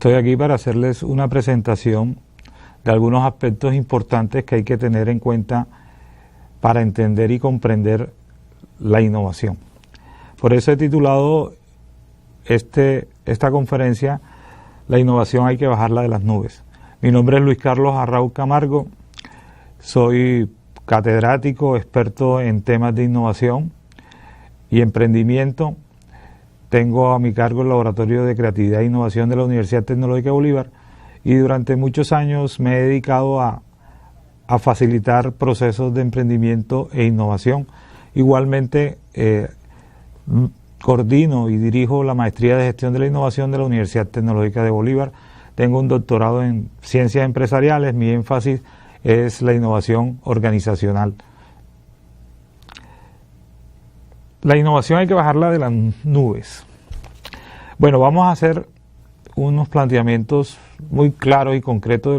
Estoy aquí para hacerles una presentación de algunos aspectos importantes que hay que tener en cuenta para entender y comprender la innovación. Por eso he titulado esta conferencia La innovación hay que bajarla de las nubes. Mi nombre es Luis Carlos Arrau Camargo, soy catedrático, experto en temas de innovación y emprendimiento. Tengo a mi cargo el Laboratorio de Creatividad e Innovación de la Universidad Tecnológica de Bolívar y durante muchos años me he dedicado a facilitar procesos de emprendimiento e innovación. Igualmente coordino y dirijo la Maestría de Gestión de la Innovación de la Universidad Tecnológica de Bolívar. Tengo un doctorado en Ciencias Empresariales, mi énfasis es la innovación organizacional. La innovación hay que bajarla de las nubes. Bueno, vamos a hacer unos planteamientos muy claros y concretos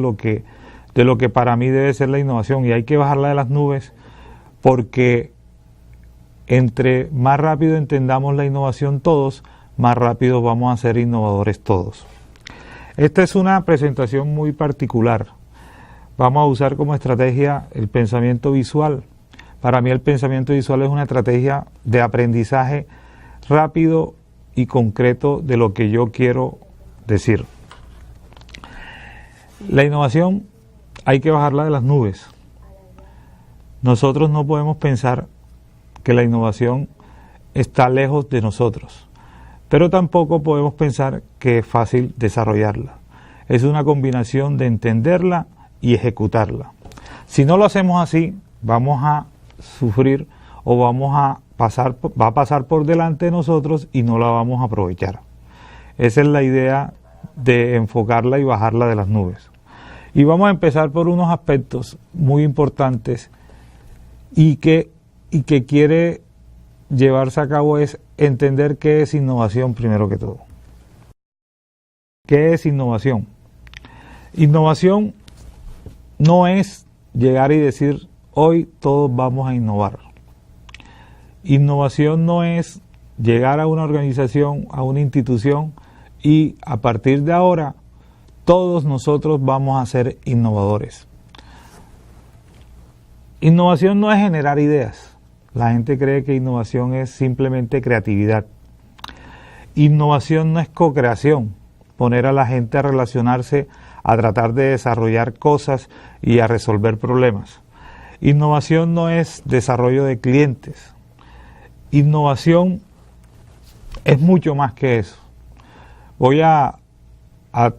de lo que para mí debe ser la innovación, y hay que bajarla de las nubes porque entre más rápido entendamos la innovación todos, más rápido vamos a ser innovadores todos. Esta es una presentación muy particular. Vamos a usar como estrategia el pensamiento visual. Para mí el pensamiento visual es una estrategia de aprendizaje rápido y concreto de lo que yo quiero decir. La innovación hay que bajarla de las nubes. Nosotros no podemos pensar que la innovación está lejos de nosotros, pero tampoco podemos pensar que es fácil desarrollarla. Es una combinación de entenderla y ejecutarla. Si no lo hacemos así, vamos a sufrir o va a pasar por delante de nosotros y no la vamos a aprovechar. Esa es la idea de enfocarla y bajarla de las nubes. Y vamos a empezar por unos aspectos muy importantes y que quiere llevarse a cabo es entender qué es innovación primero que todo. ¿Qué es innovación? Innovación no es llegar y decir hoy todos vamos a innovar. Innovación no es llegar a una organización, a una institución y a partir de ahora todos nosotros vamos a ser innovadores. Innovación no es generar ideas. La gente cree que innovación es simplemente creatividad. Innovación no es co-creación, poner a la gente a relacionarse, a tratar de desarrollar cosas y a resolver problemas. Innovación no es desarrollo de clientes. Innovación es mucho más que eso. Voy a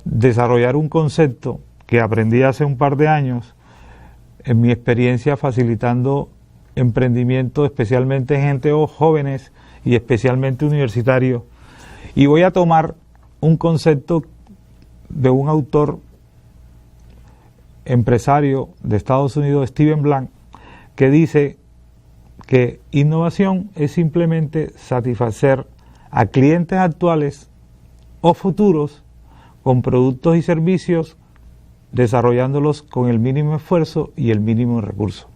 desarrollar un concepto que aprendí hace un par de años en mi experiencia facilitando emprendimiento, especialmente gente jóvenes y especialmente universitarios. Y voy a tomar un concepto de un autor empresario de Estados Unidos, Steven Blank, que dice que innovación es simplemente satisfacer a clientes actuales o futuros con productos y servicios, desarrollándolos con el mínimo esfuerzo y el mínimo recurso.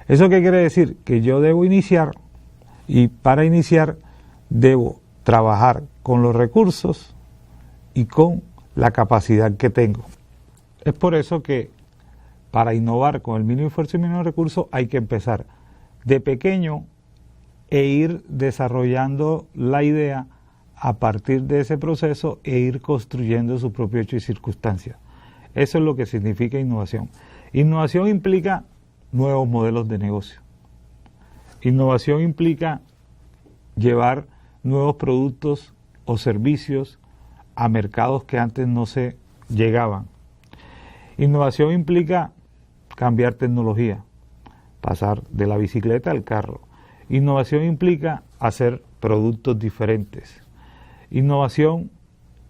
¿Eso qué quiere decir? Que yo debo iniciar y para iniciar debo trabajar con los recursos y con la capacidad que tengo. Es por eso que para innovar con el mínimo esfuerzo y mínimo recurso hay que empezar de pequeño e ir desarrollando la idea a partir de ese proceso e ir construyendo su propio hecho y circunstancia. Eso es lo que significa innovación. Innovación implica nuevos modelos de negocio. Innovación implica llevar nuevos productos o servicios a mercados que antes no se llegaban. Innovación implica cambiar tecnología, pasar de la bicicleta al carro. Innovación implica hacer productos diferentes. Innovación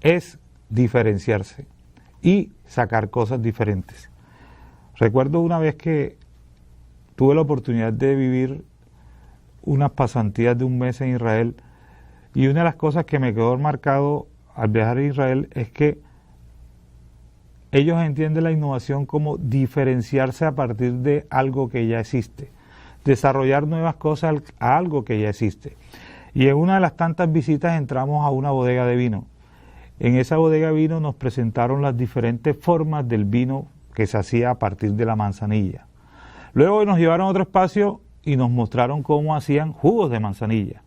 es diferenciarse y sacar cosas diferentes. Recuerdo una vez que tuve la oportunidad de vivir unas pasantías de un mes en Israel y una de las cosas que me quedó marcado al viajar a Israel es que ellos entienden la innovación como diferenciarse a partir de algo que ya existe, desarrollar nuevas cosas a algo que ya existe. Y en una de las tantas visitas entramos a una bodega de vino en esa bodega de vino nos presentaron las diferentes formas del vino que se hacía a partir de la manzanilla. Luego nos llevaron a otro espacio y nos mostraron cómo hacían jugos de manzanilla.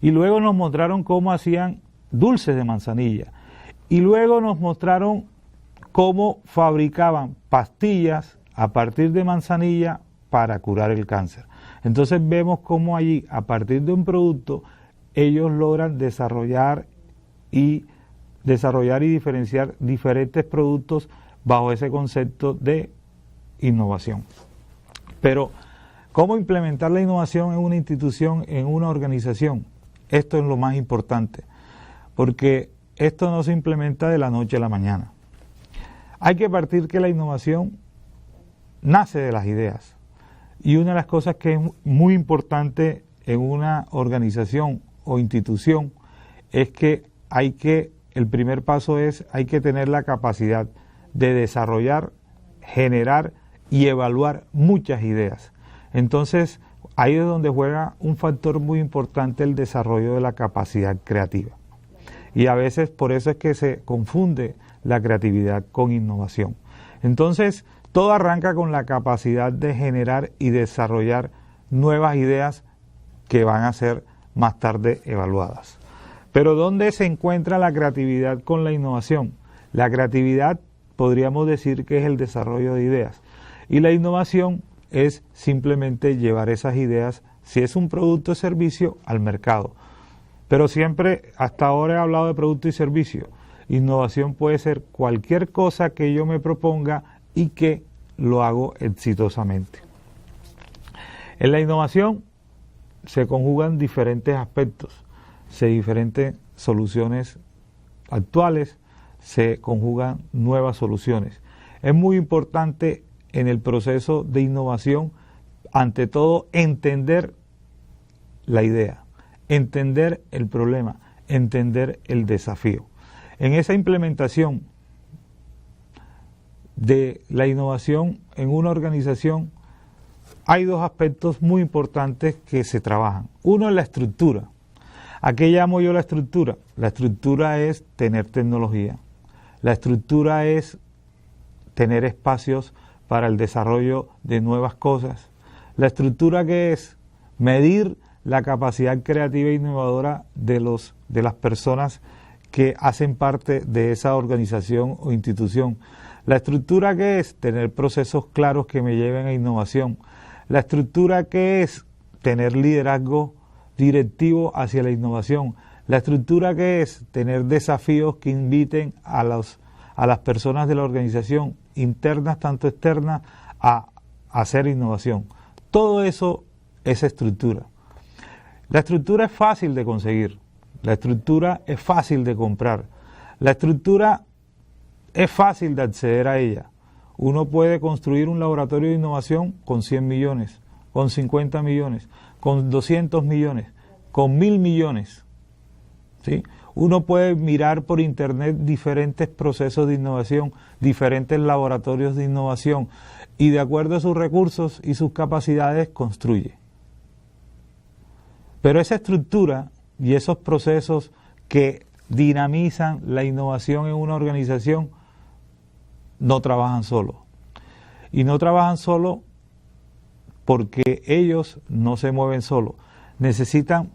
Y luego nos mostraron cómo hacían dulces de manzanilla. Y luego nos mostraron cómo fabricaban pastillas a partir de manzanilla para curar el cáncer. Entonces vemos cómo allí, a partir de un producto, ellos logran desarrollar y diferenciar diferentes productos bajo ese concepto de innovación. Pero, ¿cómo implementar la innovación en una institución, en una organización? Esto es lo más importante, porque esto no se implementa de la noche a la mañana. Hay que partir que la innovación nace de las ideas. Y una de las cosas que es muy importante en una organización o institución es que el primer paso es, hay que tener la capacidad de desarrollar, generar y evaluar muchas ideas. Entonces, ahí es donde juega un factor muy importante el desarrollo de la capacidad creativa. Y a veces por eso es que se confunde la creatividad con innovación. Entonces, todo arranca con la capacidad de generar y desarrollar nuevas ideas que van a ser más tarde evaluadas. Pero ¿dónde se encuentra la creatividad con la innovación? La creatividad podríamos decir que es el desarrollo de ideas. Y la innovación es simplemente llevar esas ideas, si es un producto o servicio, al mercado. Pero siempre, hasta ahora he hablado de producto y servicio. Innovación puede ser cualquier cosa que yo me proponga y que lo hago exitosamente. En la innovación se conjugan diferentes aspectos, diferentes soluciones actuales, se conjugan nuevas soluciones. Es muy importante en el proceso de innovación, ante todo, entender la idea, entender el problema, entender el desafío. En esa implementación de la innovación en una organización hay dos aspectos muy importantes que se trabajan. Uno es la estructura. ¿A qué llamo yo la estructura? La estructura es tener tecnología. La estructura es tener espacios para el desarrollo de nuevas cosas. La estructura que es medir la capacidad creativa e innovadora de las personas que hacen parte de esa organización o institución. La estructura que es tener procesos claros que me lleven a innovación. La estructura que es tener liderazgo directivo hacia la innovación. La estructura que es tener desafíos que inviten a las personas de la organización, internas tanto externas, a hacer innovación. Todo eso es estructura. La estructura es fácil de conseguir. La estructura es fácil de comprar. La estructura es fácil de acceder a ella. Uno puede construir un laboratorio de innovación con 100 millones, con 50 millones, con 200 millones, con 1.000 millones. ¿Sí? Uno puede mirar por internet diferentes procesos de innovación, diferentes laboratorios de innovación, y de acuerdo a sus recursos y sus capacidades construye. Pero esa estructura y esos procesos que dinamizan la innovación en una organización no trabajan solo. Y no trabajan solo porque ellos no se mueven solo. Necesitan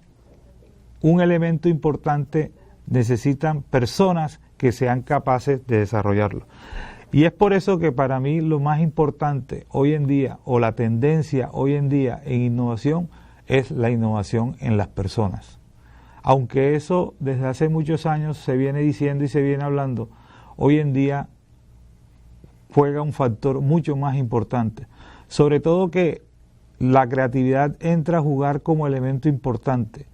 un elemento importante, necesitan personas que sean capaces de desarrollarlo. Y es por eso que para mí lo más importante hoy en día, o la tendencia hoy en día en innovación, es la innovación en las personas. Aunque eso desde hace muchos años se viene diciendo y se viene hablando, hoy en día juega un factor mucho más importante. Sobre todo que la creatividad entra a jugar como elemento importante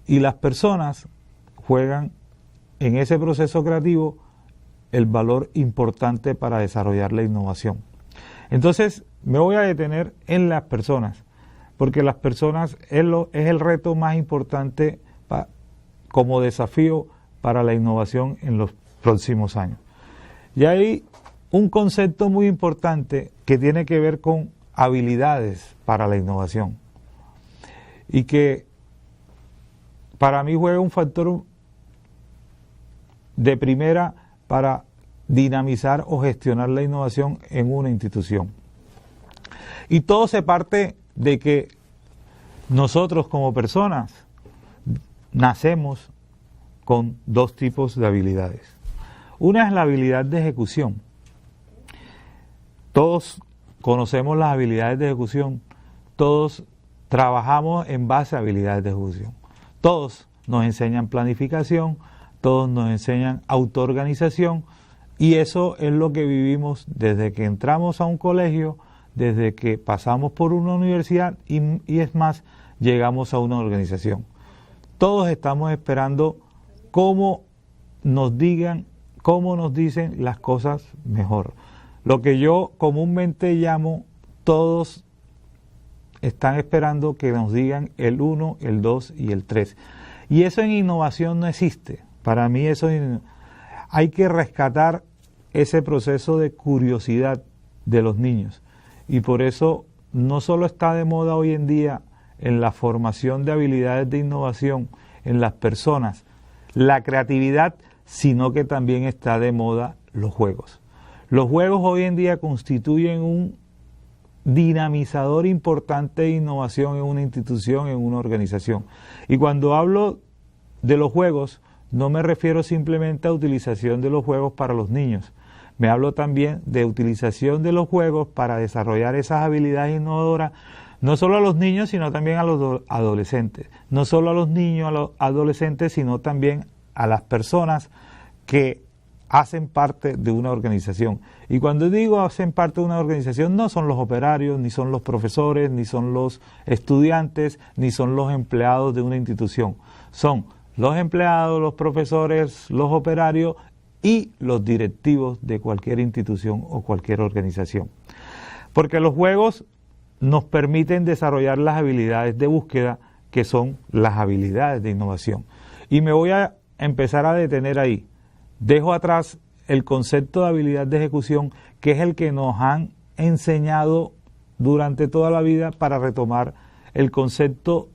y las personas juegan en ese proceso creativo el valor importante para desarrollar la innovación. Entonces me voy a detener en las personas, porque las personas es el reto más importante como desafío para la innovación en los próximos años. Y hay un concepto muy importante que tiene que ver con habilidades para la innovación y que para mí juega un factor de primera para dinamizar o gestionar la innovación en una institución. Y todo se parte de que nosotros como personas nacemos con dos tipos de habilidades. Una es la habilidad de ejecución. Todos conocemos las habilidades de ejecución, todos trabajamos en base a habilidades de ejecución. Todos nos enseñan planificación, todos nos enseñan autoorganización, y eso es lo que vivimos desde que entramos a un colegio, desde que pasamos por una universidad y es más, llegamos a una organización. Todos estamos esperando cómo nos dicen las cosas mejor. Lo que yo comúnmente llamo, todos están esperando que nos digan el 1, el 2 y el 3. Y eso en innovación no existe. Para mí eso hay que rescatar ese proceso de curiosidad de los niños. Y por eso no solo está de moda hoy en día en la formación de habilidades de innovación en las personas la creatividad, sino que también está de moda los juegos. Los juegos hoy en día constituyen un dinamizador importante de innovación en una institución, en una organización. Y cuando hablo de los juegos, no me refiero simplemente a utilización de los juegos para los niños. Me hablo también de utilización de los juegos para desarrollar esas habilidades innovadoras, no solo a los niños, sino también a los adolescentes. No solo a los niños, a los adolescentes, sino también a las personas que hacen parte de una organización. Y cuando digo hacen parte de una organización, no son los operarios, ni son los profesores, ni son los estudiantes, ni son los empleados de una institución. Son los empleados, los profesores, los operarios y los directivos de cualquier institución o cualquier organización. Porque los juegos nos permiten desarrollar las habilidades de búsqueda, que son las habilidades de innovación. Y me voy a empezar a detener ahí. Dejo atrás el concepto de habilidad de ejecución, que es el que nos han enseñado durante toda la vida, para retomar el concepto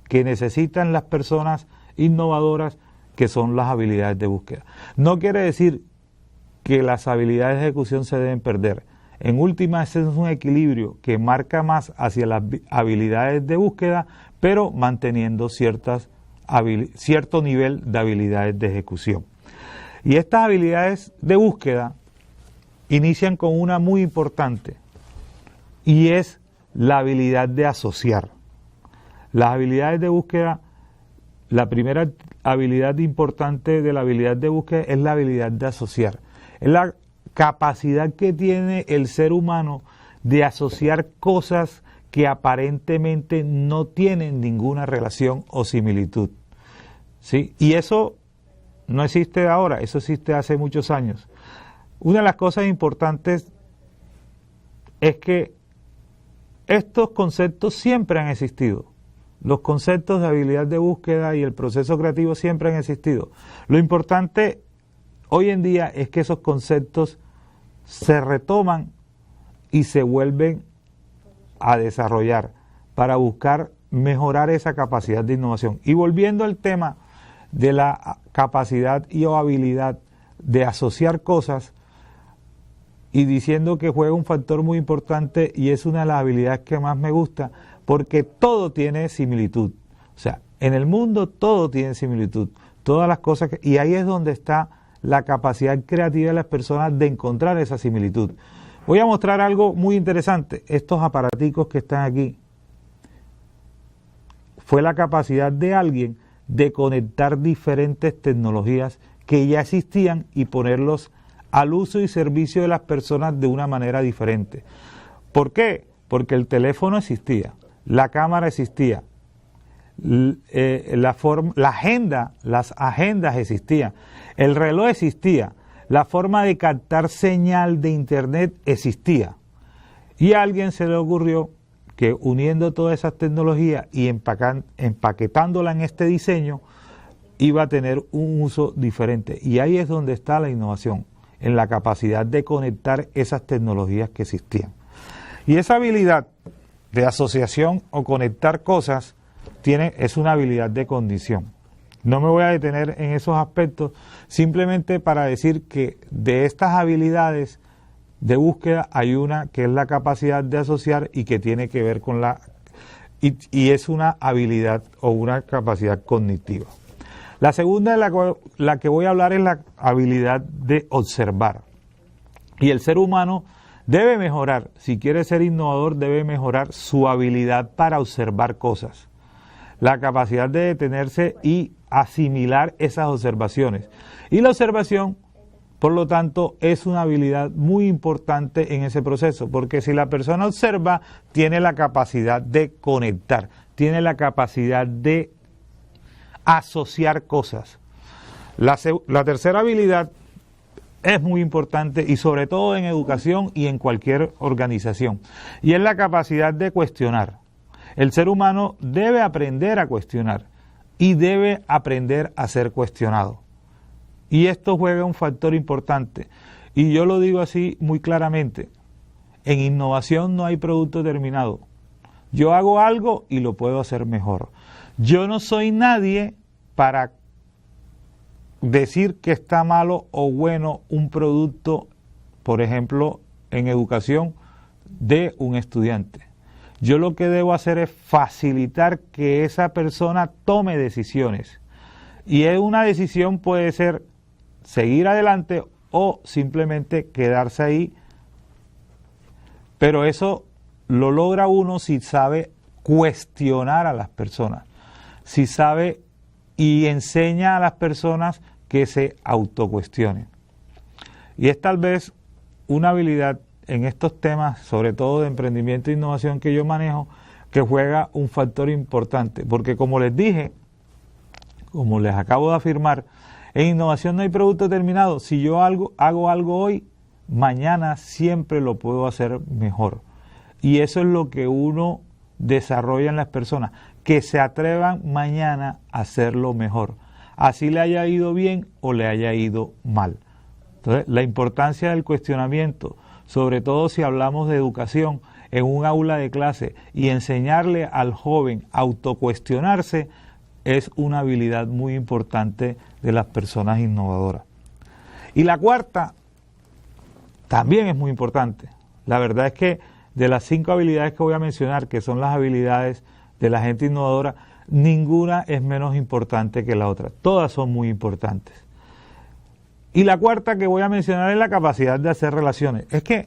que necesitan las personas innovadoras, que son las habilidades de búsqueda. No quiere decir que las habilidades de ejecución se deben perder. En última, ese es un equilibrio que marca más hacia las habilidades de búsqueda, pero manteniendo cierto nivel de habilidades de ejecución. Y estas habilidades de búsqueda inician con una muy importante, y es la habilidad de asociar. Las habilidades de búsqueda, la primera habilidad importante de la habilidad de búsqueda es la habilidad de asociar. Es la capacidad que tiene el ser humano de asociar cosas que aparentemente no tienen ninguna relación o similitud. ¿Sí? Y eso no existe ahora, eso existe hace muchos años. Una de las cosas importantes es que estos conceptos siempre han existido. Los conceptos de habilidad de búsqueda y el proceso creativo siempre han existido. Lo importante hoy en día es que esos conceptos se retoman y se vuelven a desarrollar para buscar mejorar esa capacidad de innovación. Y volviendo al tema de la capacidad y o habilidad de asociar cosas, y diciendo que juega un factor muy importante, y es una de las habilidades que más me gusta, porque todo tiene similitud. O sea, en el mundo todo tiene similitud, todas las cosas, y ahí es donde está la capacidad creativa de las personas de encontrar esa similitud. Voy a mostrar algo muy interesante. Estos aparaticos que están aquí, fue la capacidad de alguien de conectar diferentes tecnologías que ya existían y ponerlos al uso y servicio de las personas de una manera diferente. ¿Por qué? Porque el teléfono existía, la cámara existía, las agendas existían, el reloj existía, la forma de captar señal de internet existía. Y a alguien se le ocurrió que uniendo todas esas tecnologías y empaquetándola en este diseño, iba a tener un uso diferente. Y ahí es donde está la innovación, en la capacidad de conectar esas tecnologías que existían. Y esa habilidad de asociación o conectar cosas es una habilidad de condición. No me voy a detener en esos aspectos, simplemente para decir que de estas habilidades de búsqueda hay una que es la capacidad de asociar y que tiene que ver con y es una habilidad o una capacidad cognitiva. La segunda de la que voy a hablar es la habilidad de observar. Y el ser humano debe mejorar, si quiere ser innovador, debe mejorar su habilidad para observar cosas. La capacidad de detenerse y asimilar esas observaciones. Y la observación, por lo tanto, es una habilidad muy importante en ese proceso, porque si la persona observa, tiene la capacidad de conectar, tiene la capacidad de asociar cosas. La tercera habilidad es muy importante y sobre todo en educación y en cualquier organización, y es la capacidad de cuestionar. El ser humano debe aprender a cuestionar y debe aprender a ser cuestionado. Y esto juega un factor importante. Y yo lo digo así muy claramente. En innovación no hay producto terminado. Yo hago algo y lo puedo hacer mejor. Yo no soy nadie para decir que está malo o bueno un producto, por ejemplo, en educación de un estudiante. Yo lo que debo hacer es facilitar que esa persona tome decisiones. Y una decisión puede ser seguir adelante o simplemente quedarse ahí. Pero eso lo logra uno si sabe cuestionar a las personas, si sabe y enseña a las personas que se autocuestionen. Y es tal vez una habilidad en estos temas, sobre todo de emprendimiento e innovación que yo manejo, que juega un factor importante, porque como les dije, como les acabo de afirmar, en innovación no hay producto terminado. Si yo hago algo hoy, mañana siempre lo puedo hacer mejor. Y eso es lo que uno desarrolla en las personas, que se atrevan mañana a hacerlo mejor, así le haya ido bien o le haya ido mal. Entonces, la importancia del cuestionamiento, sobre todo si hablamos de educación en un aula de clase y enseñarle al joven a autocuestionarse, es una habilidad muy importante de las personas innovadoras. Y la cuarta también es muy importante. La verdad es que de las 5 habilidades que voy a mencionar, que son las habilidades de la gente innovadora, ninguna es menos importante que la otra. Todas son muy importantes. Y la cuarta que voy a mencionar es la capacidad de hacer relaciones. Es que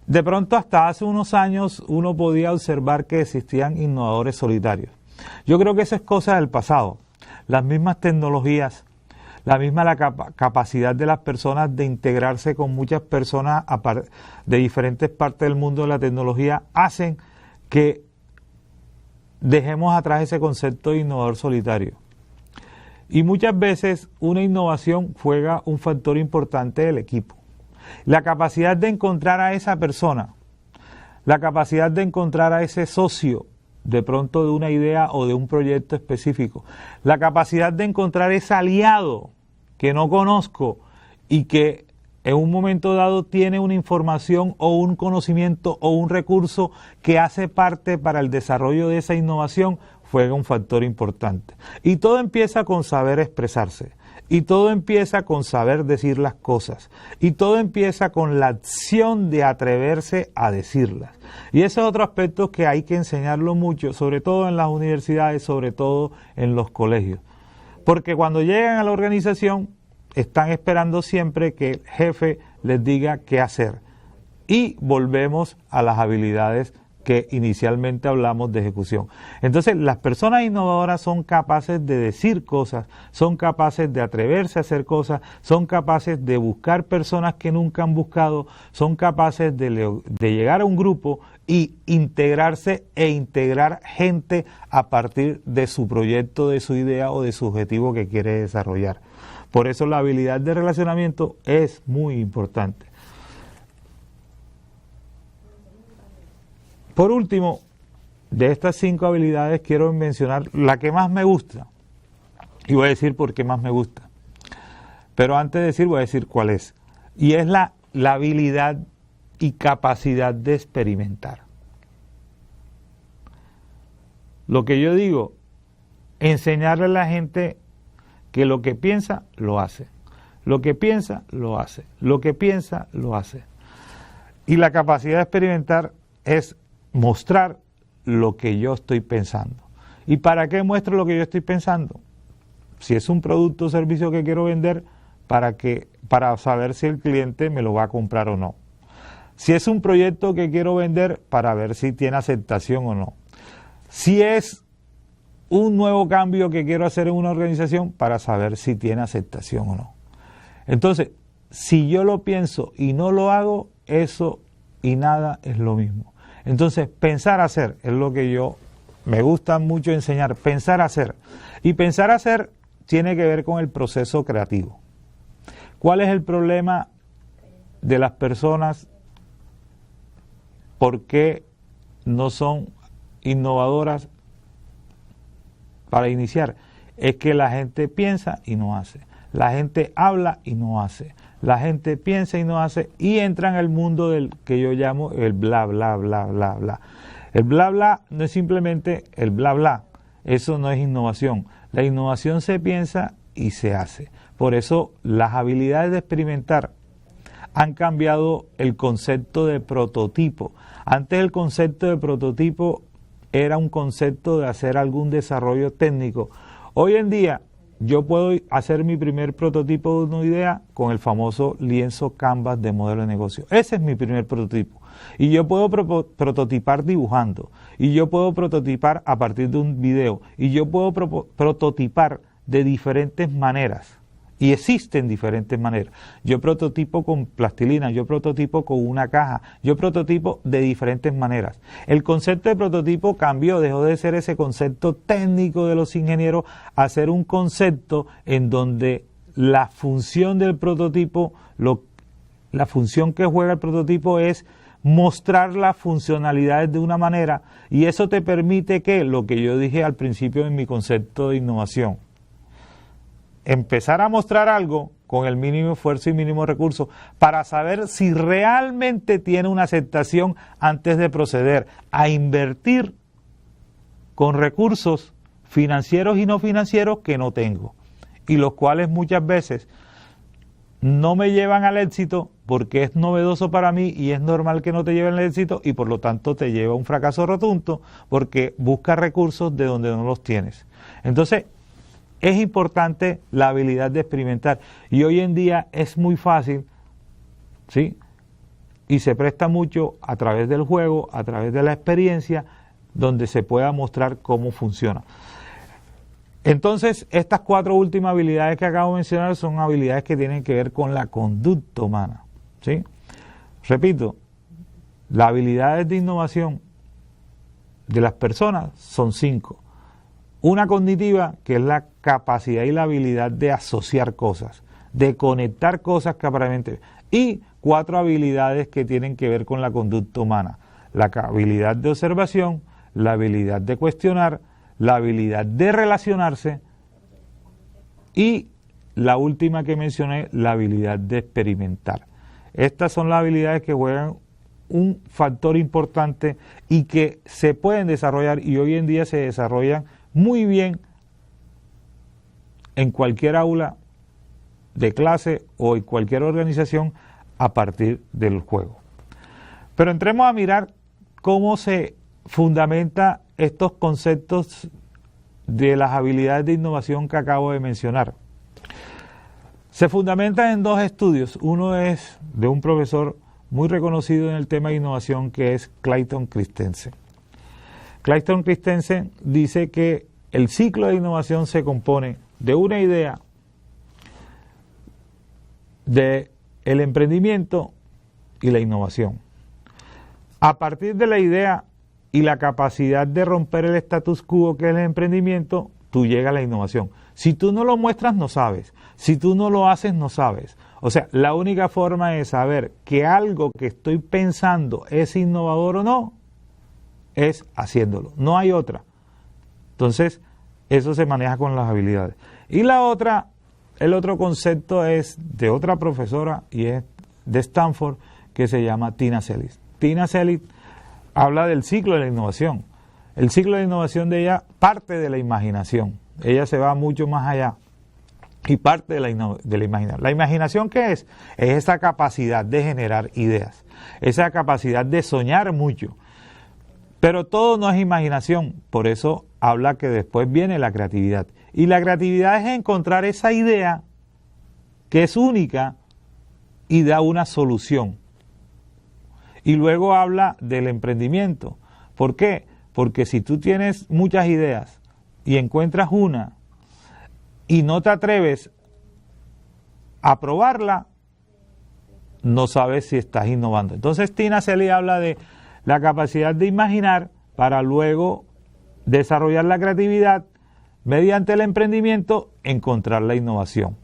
de pronto hasta hace unos años uno podía observar que existían innovadores solitarios. Yo creo que eso es cosa del pasado. Las mismas tecnologías, la capacidad de las personas de integrarse con muchas personas de diferentes partes del mundo de la tecnología hacen que dejemos atrás ese concepto de innovador solitario. Y muchas veces una innovación juega un factor importante del equipo. La capacidad de encontrar a esa persona, la capacidad de encontrar a ese socio, de pronto de una idea o de un proyecto específico, la capacidad de encontrar ese aliado que no conozco y que en un momento dado tiene una información o un conocimiento o un recurso que hace parte para el desarrollo de esa innovación, juega un factor importante. Y todo empieza con saber expresarse, y todo empieza con saber decir las cosas, y todo empieza con la acción de atreverse a decirlas. Y ese es otro aspecto que hay que enseñarlo mucho, sobre todo en las universidades, sobre todo en los colegios. Porque cuando llegan a la organización, están esperando siempre que el jefe les diga qué hacer. Y volvemos a las habilidades que inicialmente hablamos de ejecución. Entonces, las personas innovadoras son capaces de decir cosas, son capaces de atreverse a hacer cosas, son capaces de buscar personas que nunca han buscado, son capaces de llegar a un grupo y integrarse e integrar gente a partir de su proyecto, de su idea o de su objetivo que quiere desarrollar. Por eso la habilidad de relacionamiento es muy importante. Por último, de estas 5 habilidades quiero mencionar la que más me gusta. Y voy a decir por qué más me gusta. Pero antes de decir, voy a decir cuál es. Y es la habilidad y capacidad de experimentar. Lo que yo digo enseñarle a la gente que lo que piensa, lo hace. Lo que piensa, lo hace. Lo que piensa, lo hace. Y la capacidad de experimentar es mostrar lo que yo estoy pensando. ¿Y para qué muestro lo que yo estoy pensando? Si es un producto o servicio que quiero vender, para saber si el cliente me lo va a comprar o no. Si es un proyecto que quiero vender, para ver si tiene aceptación o no. Si es un nuevo cambio que quiero hacer en una organización, para saber si tiene aceptación o no. Entonces, si yo lo pienso y no lo hago, eso y nada es lo mismo. Entonces, pensar hacer es lo que me gusta mucho enseñar, pensar hacer. Y pensar hacer tiene que ver con el proceso creativo. ¿Cuál es el problema de las personas? ¿Por qué no son innovadoras para iniciar? Es que la gente piensa y no hace. La gente habla y no hace. La gente piensa y no hace y entra en el mundo del que yo llamo el bla, bla, bla, bla, bla. El bla, bla no es simplemente el bla, bla. Eso no es innovación. La innovación se piensa y se hace. Por eso las habilidades de experimentar han cambiado el concepto de prototipo. Antes el concepto de prototipo era un concepto de hacer algún desarrollo técnico. Hoy en día yo puedo hacer mi primer prototipo de una idea con el famoso lienzo Canvas de modelo de negocio. Ese es mi primer prototipo. Y yo puedo prototipar dibujando. Y yo puedo prototipar a partir de un video. Y yo puedo prototipar de diferentes maneras. Y existen diferentes maneras. Yo prototipo con plastilina, yo prototipo con una caja, yo prototipo de diferentes maneras. El concepto de prototipo cambió, dejó de ser ese concepto técnico de los ingenieros a ser un concepto en donde la función del prototipo, la función que juega el prototipo es mostrar las funcionalidades de una manera, y eso te permite que, lo que yo dije al principio en mi concepto de innovación, empezar a mostrar algo con el mínimo esfuerzo y mínimo recurso para saber si realmente tiene una aceptación antes de proceder a invertir con recursos financieros y no financieros que no tengo, y los cuales muchas veces no me llevan al éxito porque es novedoso para mí y es normal que no te lleven al éxito, y por lo tanto te lleva a un fracaso rotundo porque buscas recursos de donde no los tienes. Entonces, es importante la habilidad de experimentar, y hoy en día es muy fácil, ¿sí? Y se presta mucho a través del juego, a través de la experiencia, donde se pueda mostrar cómo funciona. Entonces, estas 4 últimas habilidades que acabo de mencionar son habilidades que tienen que ver con la conducta humana, ¿sí? Repito, las habilidades de innovación de las personas son 5. Una cognitiva, que es la capacidad y la habilidad de asociar cosas, de conectar cosas que aparentemente... Y 4 habilidades que tienen que ver con la conducta humana. La habilidad de observación, la habilidad de cuestionar, la habilidad de relacionarse y la última que mencioné, la habilidad de experimentar. Estas son las habilidades que juegan un factor importante y que se pueden desarrollar, y hoy en día se desarrollan muy bien en cualquier aula de clase o en cualquier organización a partir del juego. Pero entremos a mirar cómo se fundamenta estos conceptos de las habilidades de innovación que acabo de mencionar. Se fundamentan en 2 estudios. Uno es de un profesor muy reconocido en el tema de innovación, que es Clayton Christensen. Clayton Christensen dice que el ciclo de innovación se compone de una idea, de el emprendimiento y la innovación. A partir de la idea y la capacidad de romper el status quo, que es el emprendimiento, tú llegas a la innovación. Si tú no lo muestras, no sabes. Si tú no lo haces, no sabes. O sea, la única forma de saber que algo que estoy pensando es innovador o no, es haciéndolo. No hay otra. Entonces, eso se maneja con las habilidades. Y la otra, el otro concepto es de otra profesora, y es de Stanford, que se llama Tina Seelig. Tina Seelig habla del ciclo de la innovación. El ciclo de innovación de ella parte de la imaginación. ella se va mucho más allá y parte de la imaginación. ¿La imaginación qué es? Es esa capacidad de generar ideas, esa capacidad de soñar mucho. Pero todo no es imaginación, por eso habla que después viene la creatividad. Y la creatividad es encontrar esa idea que es única y da una solución. Y luego habla del emprendimiento. ¿Por qué? Porque si tú tienes muchas ideas y encuentras una y no te atreves a probarla, no sabes si estás innovando. Entonces Tina Celi habla de la capacidad de imaginar para luego desarrollar la creatividad, mediante el emprendimiento encontrar la innovación.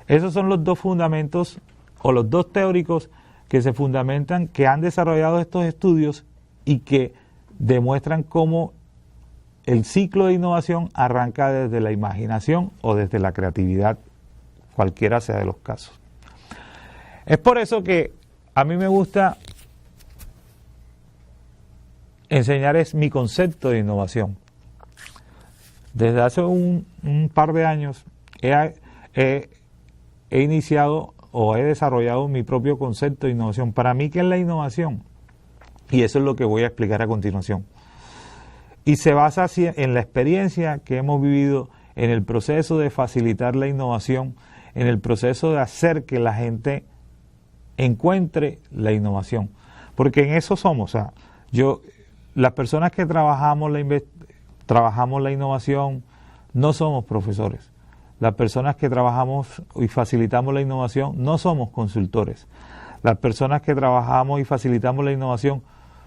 Esos son los dos fundamentos o los dos teóricos que se fundamentan, que han desarrollado estos estudios y que demuestran cómo el ciclo de innovación arranca desde la imaginación o desde la creatividad, cualquiera sea de los casos. Es por eso que a mí me gusta enseñar mi concepto de innovación. Desde hace un par de años he iniciado o he desarrollado mi propio concepto de innovación. Para mí, ¿qué es la innovación? Y eso es lo que voy a explicar a continuación. Y se basa en la experiencia que hemos vivido en el proceso de facilitar la innovación, en el proceso de hacer que la gente encuentre la innovación. Porque en eso somos. O sea, las personas que trabajamos la innovación no somos profesores. Las personas que trabajamos y facilitamos la innovación no somos consultores. Las personas que trabajamos y facilitamos la innovación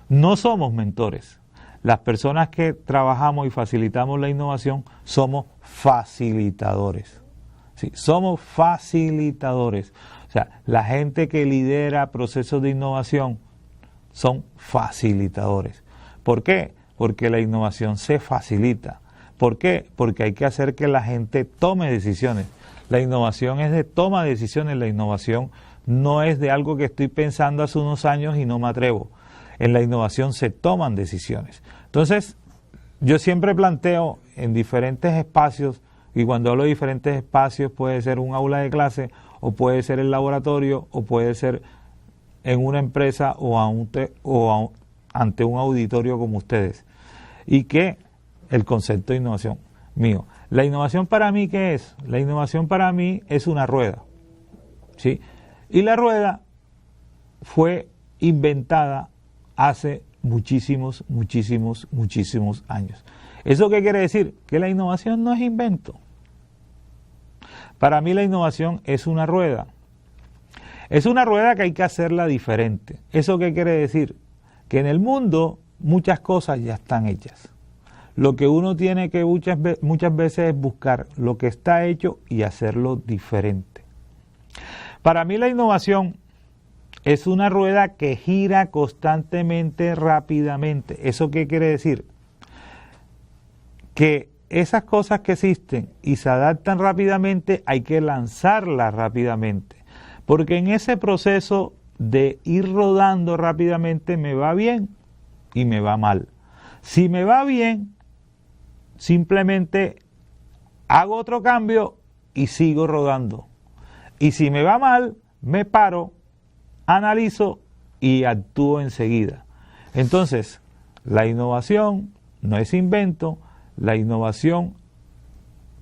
no somos mentores. Las personas que trabajamos y facilitamos la innovación somos facilitadores. Sí, somos facilitadores. O sea, la gente que lidera procesos de innovación son facilitadores. ¿Por qué? Porque la innovación se facilita. ¿Por qué? Porque hay que hacer que la gente tome decisiones. La innovación es de toma de decisiones. La innovación no es de algo que estoy pensando hace unos años y no me atrevo. En la innovación se toman decisiones. Entonces, yo siempre planteo en diferentes espacios, y cuando hablo de diferentes espacios puede ser un aula de clase, o puede ser el laboratorio, o puede ser en una empresa ante un auditorio como ustedes. Y que el concepto de innovación mío. La innovación para mí, ¿qué es? La innovación para mí es una rueda. ¿Sí? Y la rueda fue inventada hace muchísimos años. ¿Eso qué quiere decir? Que la innovación no es invento. Para mí la innovación es una rueda. Es una rueda que hay que hacerla diferente. ¿Eso qué quiere decir? Que en el mundo muchas cosas ya están hechas. Lo que uno tiene que muchas veces es buscar lo que está hecho y hacerlo diferente. Para mí la innovación es una rueda que gira constantemente, rápidamente. ¿Eso qué quiere decir? Que esas cosas que existen y se adaptan rápidamente, hay que lanzarlas rápidamente. Porque en ese proceso de ir rodando rápidamente me va bien y me va mal. Si me va bien, simplemente hago otro cambio y sigo rodando. Y si me va mal, me paro, analizo y actúo enseguida. Entonces, la innovación no es invento, la innovación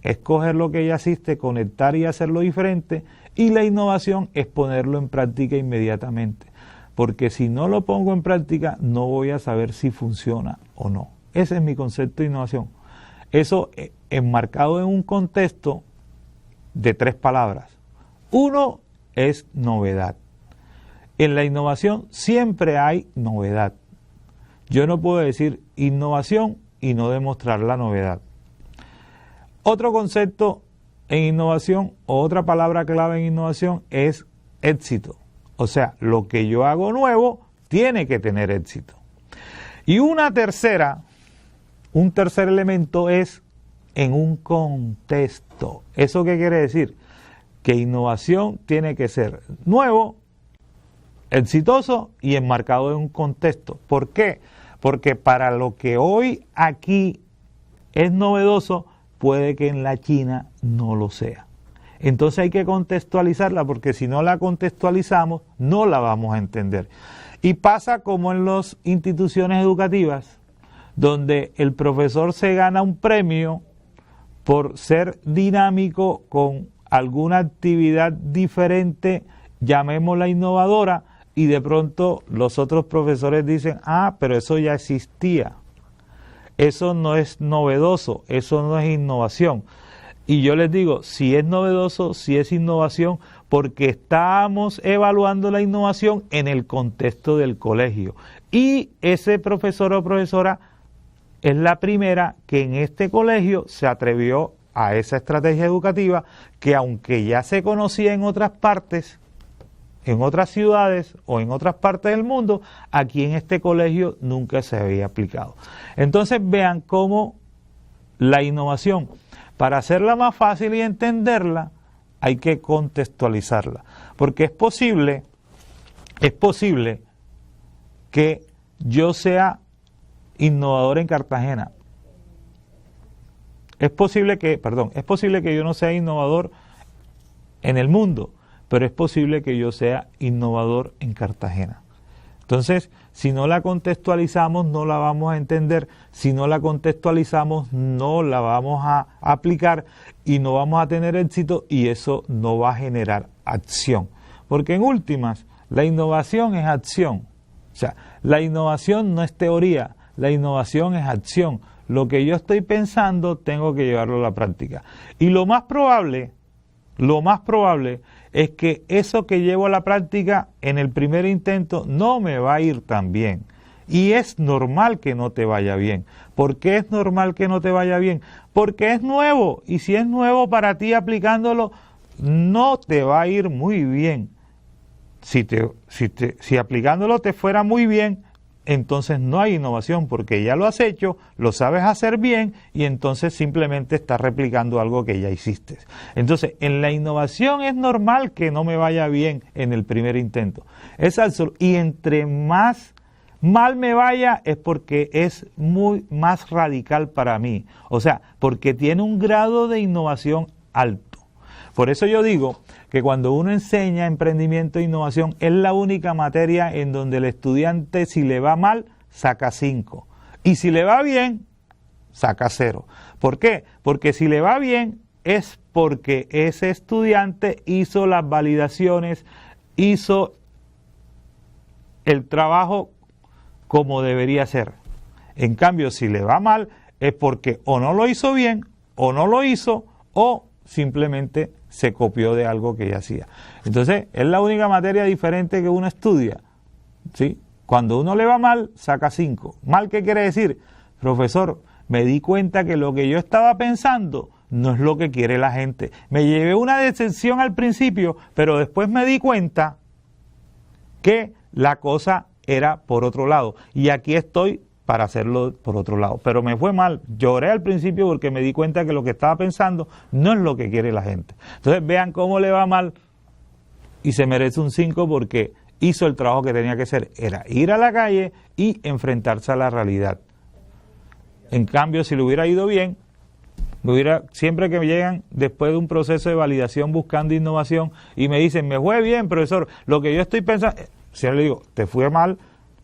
es coger lo que ya existe, conectar y hacerlo diferente, y la innovación es ponerlo en práctica inmediatamente. Porque si no lo pongo en práctica, no voy a saber si funciona o no. Ese es mi concepto de innovación. Eso enmarcado en un contexto de 3 palabras. 1 es novedad. En la innovación siempre hay novedad. Yo no puedo decir innovación y no demostrar la novedad. Otro concepto en innovación, o otra palabra clave en innovación, es éxito. O sea, lo que yo hago nuevo tiene que tener éxito. Y un tercer elemento es en un contexto. ¿Eso qué quiere decir? Que innovación tiene que ser nuevo, exitoso y enmarcado en un contexto. ¿Por qué? Porque para lo que hoy aquí es novedoso, puede que en la China no lo sea. Entonces hay que contextualizarla, porque si no la contextualizamos, no la vamos a entender. Y pasa como en las instituciones educativas, donde el profesor se gana un premio por ser dinámico con alguna actividad diferente, llamémosla innovadora, y de pronto los otros profesores dicen, pero eso ya existía, eso no es novedoso, eso no es innovación. Y yo les digo, si es novedoso, si es innovación, porque estamos evaluando la innovación en el contexto del colegio. Y ese profesor o profesora es la primera que en este colegio se atrevió a esa estrategia educativa que, aunque ya se conocía en otras partes, en otras ciudades o en otras partes del mundo, aquí en este colegio nunca se había aplicado. Entonces vean cómo la innovación, para hacerla más fácil y entenderla, hay que contextualizarla, porque es posible que yo sea innovador en Cartagena. Es posible que yo no sea innovador en el mundo, pero es posible que yo sea innovador en Cartagena. Entonces, si no la contextualizamos, no la vamos a entender. Si no la contextualizamos, no la vamos a aplicar y no vamos a tener éxito, y eso no va a generar acción. Porque en últimas, la innovación es acción. O sea, la innovación no es teoría, la innovación es acción. Lo que yo estoy pensando, tengo que llevarlo a la práctica. Y lo más probable es que eso que llevo a la práctica en el primer intento no me va a ir tan bien. Y es normal que no te vaya bien. ¿Por qué es normal que no te vaya bien? Porque es nuevo, y si es nuevo para ti aplicándolo, no te va a ir muy bien. Si aplicándolo te fuera muy bien, entonces no hay innovación, porque ya lo has hecho, lo sabes hacer bien, y entonces simplemente estás replicando algo que ya hiciste. Entonces, en la innovación es normal que no me vaya bien en el primer intento. Y entre más mal me vaya es porque es muy más radical para mí. O sea, porque tiene un grado de innovación alto. Por eso yo digo que cuando uno enseña emprendimiento e innovación, es la única materia en donde el estudiante, si le va mal, saca 5. Y si le va bien, saca 0. ¿Por qué? Porque si le va bien es porque ese estudiante hizo las validaciones, hizo el trabajo como debería ser. En cambio, si le va mal, es porque o no lo hizo bien, o no lo hizo, o simplemente se copió de algo que ya hacía. Entonces, es la única materia diferente que uno estudia, ¿sí? Cuando uno le va mal, saca 5. ¿Mal qué quiere decir? Profesor, me di cuenta que lo que yo estaba pensando no es lo que quiere la gente. Me llevé una decepción al principio, pero después me di cuenta que la cosa era por otro lado. Y aquí estoy para hacerlo por otro lado. Pero me fue mal. Lloré al principio porque me di cuenta que lo que estaba pensando no es lo que quiere la gente. Entonces vean cómo le va mal y se merece un 5 porque hizo el trabajo que tenía que hacer. Era ir a la calle y enfrentarse a la realidad. En cambio, si le hubiera ido bien, siempre que me llegan después de un proceso de validación buscando innovación y me dicen, me fue bien, profesor, lo que yo estoy pensando, si yo le digo, te fue mal,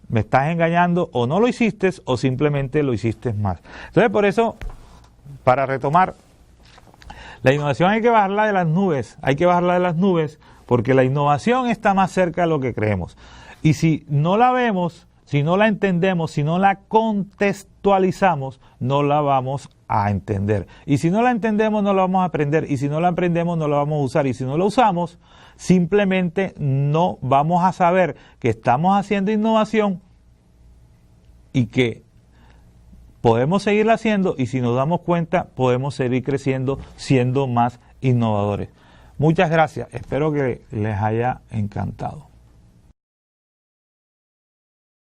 me estás engañando, o no lo hiciste o simplemente lo hiciste más. Entonces, por eso, para retomar, la innovación hay que bajarla de las nubes, porque la innovación está más cerca de lo que creemos. Y si no la vemos, si no la entendemos, si no la contextualizamos, no la vamos a entender. Y si no la entendemos, no la vamos a aprender. Y si no la aprendemos, no la vamos a usar. Y si no la usamos, simplemente no vamos a saber que estamos haciendo innovación y que podemos seguirla haciendo, y si nos damos cuenta, podemos seguir creciendo siendo más innovadores. Muchas gracias. Espero que les haya encantado.